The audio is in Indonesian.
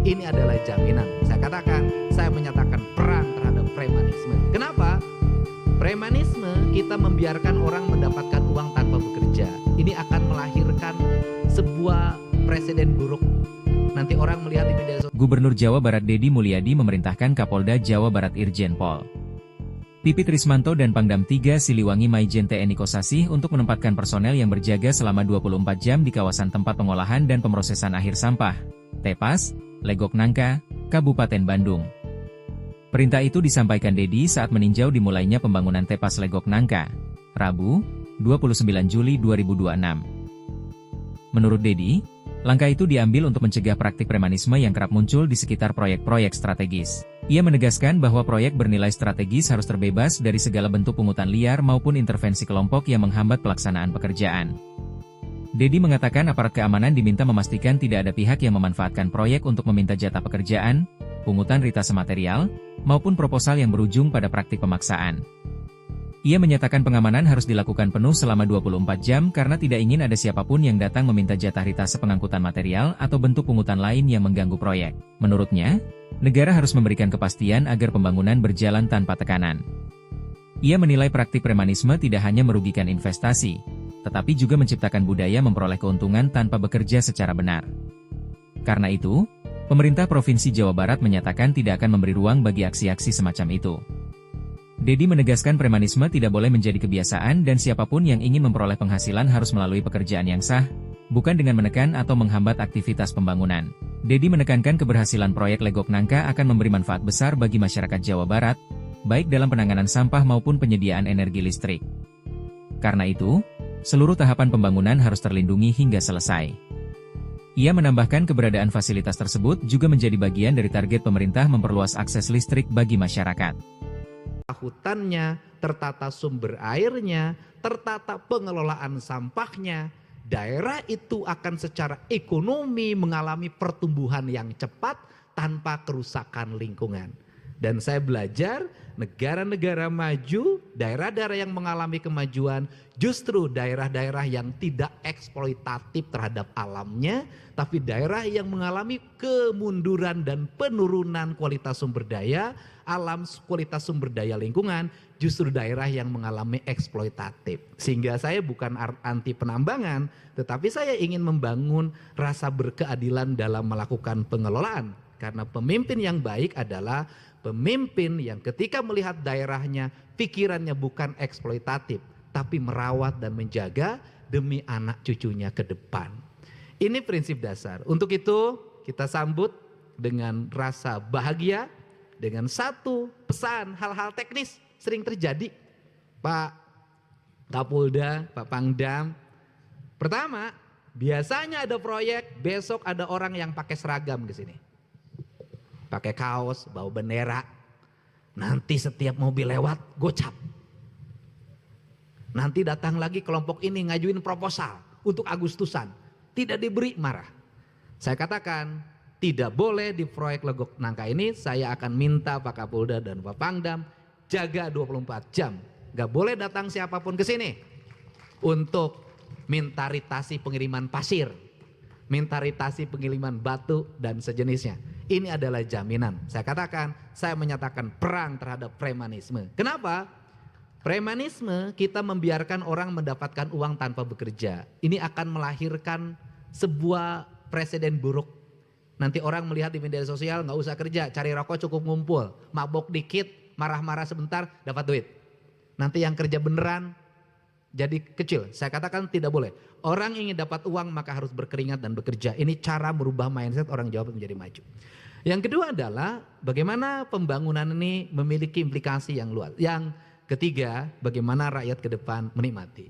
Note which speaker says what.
Speaker 1: Ini adalah jaminan. Saya katakan, saya menyatakan perang terhadap premanisme. Kenapa? Premanisme, kita membiarkan orang mendapatkan uang tanpa bekerja. Ini akan melahirkan sebuah presiden buruk. Nanti orang melihat di media sosial.
Speaker 2: Gubernur Jawa Barat Deddy Mulyadi memerintahkan Kapolda Jawa Barat Irjen Pol Pipit Rismanto dan Pangdam 3 Siliwangi Maijen TNI Kosasih untuk menempatkan personel yang berjaga selama 24 jam di kawasan tempat pengolahan dan pemrosesan akhir sampah, Tepas, Legok Nangka, Kabupaten Bandung. Perintah itu disampaikan Deddy saat meninjau dimulainya pembangunan Tepas Legok Nangka, Rabu, 29 Juli 2026. Menurut Deddy, langkah itu diambil untuk mencegah praktik premanisme yang kerap muncul di sekitar proyek-proyek strategis. Ia menegaskan bahwa proyek bernilai strategis harus terbebas dari segala bentuk pungutan liar maupun intervensi kelompok yang menghambat pelaksanaan pekerjaan. Deddy mengatakan aparat keamanan diminta memastikan tidak ada pihak yang memanfaatkan proyek untuk meminta jatah pekerjaan, pungutan ritase material, maupun proposal yang berujung pada praktik pemaksaan. Ia menyatakan pengamanan harus dilakukan penuh selama 24 jam karena tidak ingin ada siapapun yang datang meminta jatah ritase pengangkutan material atau bentuk pungutan lain yang mengganggu proyek. Menurutnya, negara harus memberikan kepastian agar pembangunan berjalan tanpa tekanan. Ia menilai praktik premanisme tidak hanya merugikan investasi, tetapi juga menciptakan budaya memperoleh keuntungan tanpa bekerja secara benar. Karena itu, pemerintah Provinsi Jawa Barat menyatakan tidak akan memberi ruang bagi aksi-aksi semacam itu. Deddy menegaskan premanisme tidak boleh menjadi kebiasaan dan siapapun yang ingin memperoleh penghasilan harus melalui pekerjaan yang sah, bukan dengan menekan atau menghambat aktivitas pembangunan. Deddy menekankan keberhasilan proyek Legok Nangka akan memberi manfaat besar bagi masyarakat Jawa Barat, baik dalam penanganan sampah maupun penyediaan energi listrik. Karena itu, seluruh tahapan pembangunan harus terlindungi hingga selesai. Ia menambahkan keberadaan fasilitas tersebut juga menjadi bagian dari target pemerintah memperluas akses listrik bagi masyarakat.
Speaker 1: Hutannya, tertata sumber airnya, tertata pengelolaan sampahnya, daerah itu akan secara ekonomi mengalami pertumbuhan yang cepat tanpa kerusakan lingkungan. Dan saya belajar negara-negara maju, daerah-daerah yang mengalami kemajuan, justru daerah-daerah yang tidak eksploitatif terhadap alamnya, tapi daerah yang mengalami kemunduran dan penurunan kualitas sumber daya alam, kualitas sumber daya lingkungan, justru daerah yang mengalami eksploitatif. Sehingga saya bukan anti penambangan, tetapi saya ingin membangun rasa berkeadilan dalam melakukan pengelolaan. Karena pemimpin yang baik adalah pemimpin yang ketika melihat daerahnya, pikirannya bukan eksploitatif, tapi merawat dan menjaga demi anak cucunya ke depan. Ini prinsip dasar. Untuk itu kita sambut dengan rasa bahagia, dengan satu pesan. Hal-hal teknis sering terjadi, Pak Kapolda, Pak Pangdam. Pertama, biasanya ada proyek, besok ada orang yang pakai seragam ke sini. Pakai kaos, bawa bendera. Nanti setiap mobil lewat, gocap. Nanti datang lagi kelompok ini ngajuin proposal untuk Agustusan. Tidak diberi, marah. Saya katakan, tidak boleh di proyek Legok Nangka ini. Saya akan minta Pak Kapolda dan Pak Pangdam jaga 24 jam. Gak boleh datang siapapun ke sini untuk minta ritasi pengiriman pasir, minta ritasi pengiriman batu dan sejenisnya. Ini adalah jaminan. Saya katakan, saya menyatakan perang terhadap premanisme. Kenapa? Premanisme, kita membiarkan orang mendapatkan uang tanpa bekerja. Ini akan melahirkan sebuah presiden buruk. Nanti orang melihat di media sosial, nggak usah kerja, cari rokok cukup ngumpul, mabok dikit, marah-marah sebentar, dapat duit. Nanti yang kerja beneran jadi kecil. Saya katakan tidak boleh. Orang ingin dapat uang maka harus berkeringat dan bekerja. Ini cara merubah mindset orang Jawa menjadi maju. Yang kedua adalah bagaimana pembangunan ini memiliki implikasi yang luas. Yang ketiga, bagaimana rakyat ke depan menikmati.